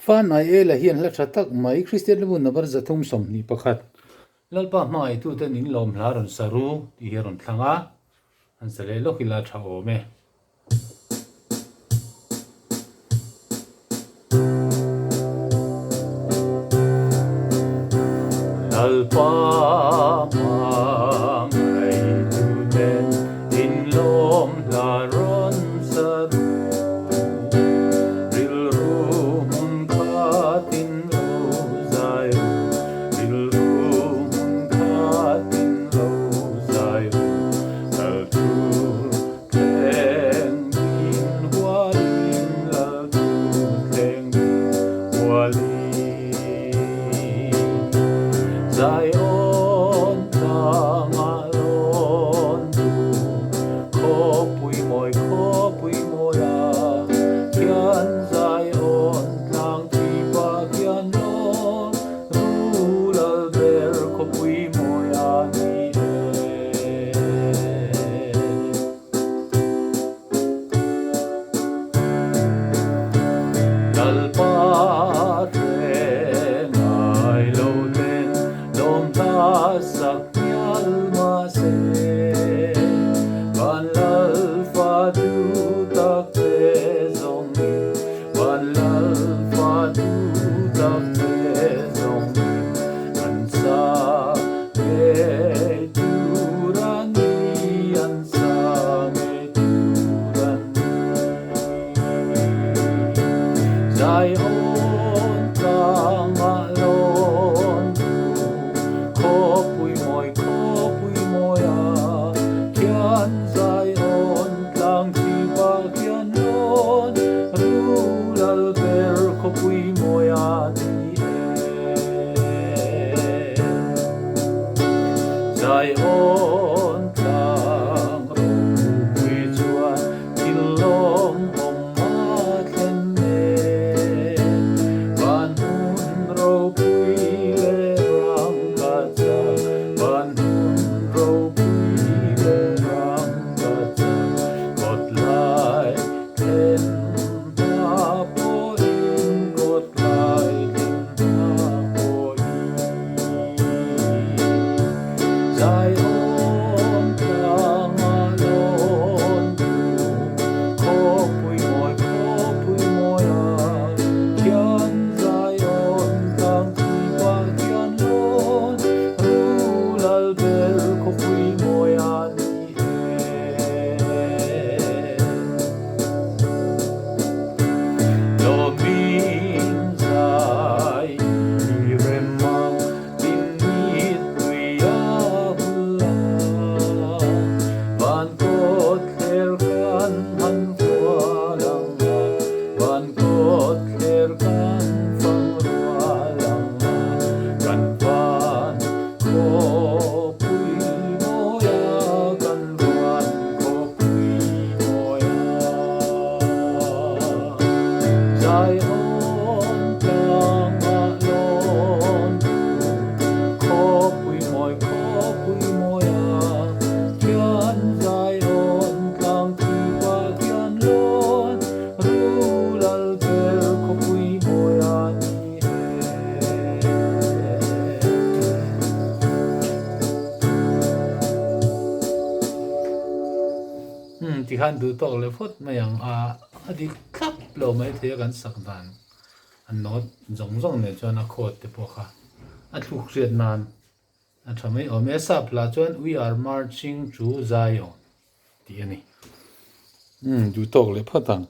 fan ai e la hian la thatak mai Christian lemun na bar zathum som ni pakhat lalpa mai tu ten in lom hlar on saru ti hiron thlanga an sale lo khila tha ome lalpa mai tu ten in lom hlar on saru Zion tangalon du kopui moi ya kian Zion tang tiba kian non rulal ber kopui moya ni lalpa sak nyal ma se van lal fa du tak te zong ni van lal fa du tak te zong ni an sa ge du ran ni an sa ge du ran ni zai on tang alon kopui moya kian Zion tlang tiba kian non rulal ber kopui moya ni Zion tlang rupui chuan kilom om matlen ne van hun rupui le rang kacha van hun rupui le rang kacha got lai ten na po in got lai ten na po in Zion tlang alon du kopui moya kian Zion tlang tiba kian non rulal ber kopui moya ni lo min zai remang din mit tuya hula van kot kher kan han fualang van kot kher kan fang rualang kan van kopui moya kan van kopui moya Zion tlang alon kopui moya kian Zion tlang tiba kian non rulal ber kopui moya ni ti khan du tok le phot mayang adi khap lo mai the kan sak dan an not zong ne chuan a khot te po kha a thuk riat nan a thamai omesa pla chuan we are marching to Zion ti ani du tok le phatang